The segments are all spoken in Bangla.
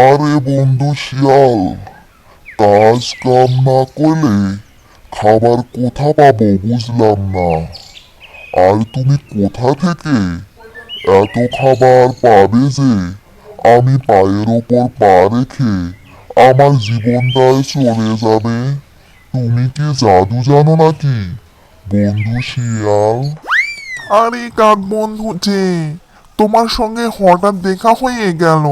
আরে বন্ধু শিয়াল, কাজ কাম না করলে খাবার কোথা পাবো বুঝলাম না। আর তুমি কোথা থেকে এত খাবার পাবে যে আমি পায়ের ওপর পা রেখে আমার জীবনটায় চলে যাবে? তুমি কি জাদু জানো নাকি বন্ধু শিয়াল? আরে কাক বন্ধু যে তোমার সঙ্গে হঠাৎ দেখা হয়ে গেল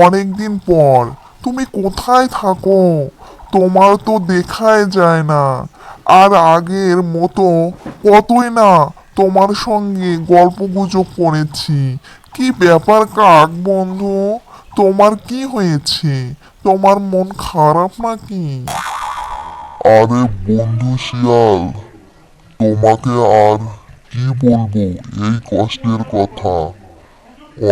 অনেকদিন পর। তুমি কোথায় থাকো? তোমার তো দেখাই যায় না। আর আগের মতো কতই না তোমার সঙ্গে গল্পগুজব করেছি। কি ব্যাপার কাক বন্ধু? তোমার কি হয়েছে? তোমার মন খারাপ নাকি? আরে বন্ধু শিয়াল, তোমাকে আর কি বলবো এই কষ্টের কথা।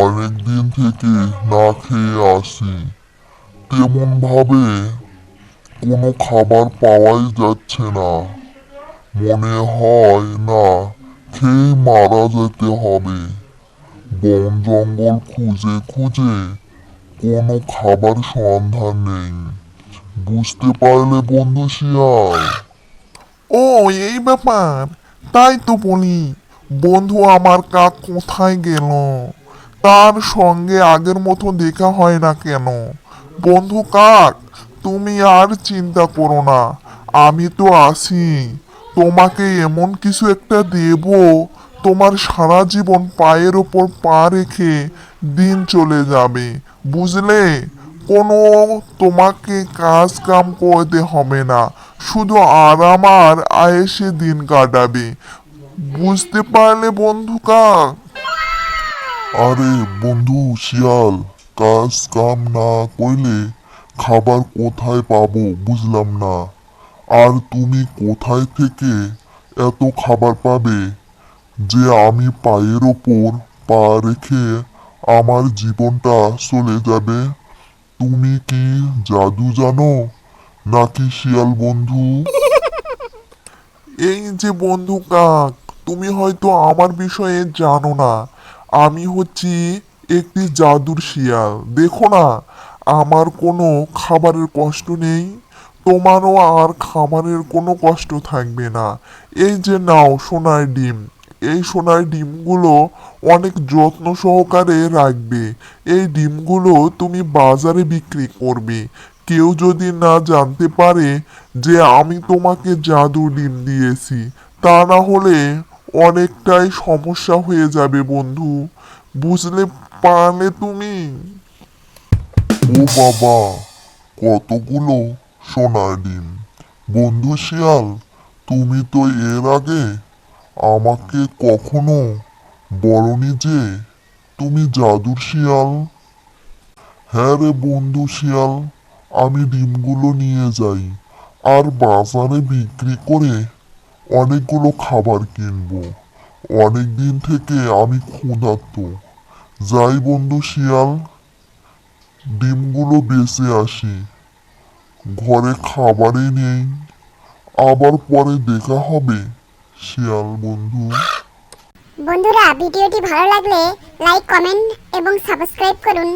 অনেক দিন থেকে না খেয়ে আসি, তেমন ভাবে কোনো খাবার পাওয়াই যাচ্ছে না। মনে হয় না খেয়ে মারা যেতে হবে। বন জঙ্গল খুঁজে খুঁজে কোনো খাবার সন্ধান নেই। বুঝতে পারলে বন্ধু শিয়াল? ও, এই ব্যাপার। তাই তো বলি, বন্ধু আমার কাক কোথায় গেল? তার সঙ্গে আগের মতো দেখা হয় না কেন? বন্ধু কাক, তুমি আর চিন্তা করো না, আমি তো আছি। তোমাকে এমন কিছু একটা দেব, তোমার সারা জীবন পায়ের ওপর পা রেখে দিন চলে যাবে, বুঝলে? কোনো তোমাকে কাজ কাম করতে হবে না, শুধু আরাম আর আয়েসে দিন কাটাবে। বুঝতে পারলে বন্ধু কাক? আরে বন্ধু শিয়াল, কাজ কাম না করলে খাবার কোথায় পাবো বুঝলাম না। আর তুমি কোথায় থেকে এত খাবার পাবে যে আমি পায়ের ওপর পা রেখে আমার জীবনটা চলে যাবে? তুমি কি জাদু জানো নাকি শিয়াল বন্ধু? এই যে বন্ধু কাক, তুমি হয়তো আমার বিষয়ে জানো না। আমি হচ্ছি একটি জাদুর শিয়াল। দেখো না, আমার কোনো খাবারের কষ্ট নেই, তোমারও আর খাবারের কোনো কষ্ট থাকবে না। এই যে নাও সোনার ডিম, এই সোনার ডিমগুলো অনেক যত্ন সহকারে রাখবে। এই ডিমগুলো তুমি বাজারে বিক্রি করবে। কেউ যদি না জানতে পারে যে আমি তোমাকে জাদু ডিম দিয়েছি, তা না হলে অনেকটাই সমস্যা হয়ে যাবে বন্ধু। বুঝলে পারলে তুমি? ও বাবা, কতগুলো সোনার ডিম! বন্ধু শিয়াল, তুমি তো এর আগে আমাকে কখনো বলনি যে তুমি জাদুর শিয়াল। হ্যাঁ রে বন্ধু শিয়াল, আমি ডিমগুলো নিয়ে যাই আর বাজারে বিক্রি করে অনেকগুলো খাবার কিনবো। অনেক দিন থেকে আমি ক্ষুধার্ত। যাই বন্ধু শিয়াল, ডিমগুলো বেঁচে আসি। ঘরে খাবারই নেই। আবার পরে দেখা হবে শিয়াল বন্ধু। বন্ধুরা, ভিডিওটি ভালো লাগলে লাইক, কমেন্ট এবং সাবস্ক্রাইব করুন।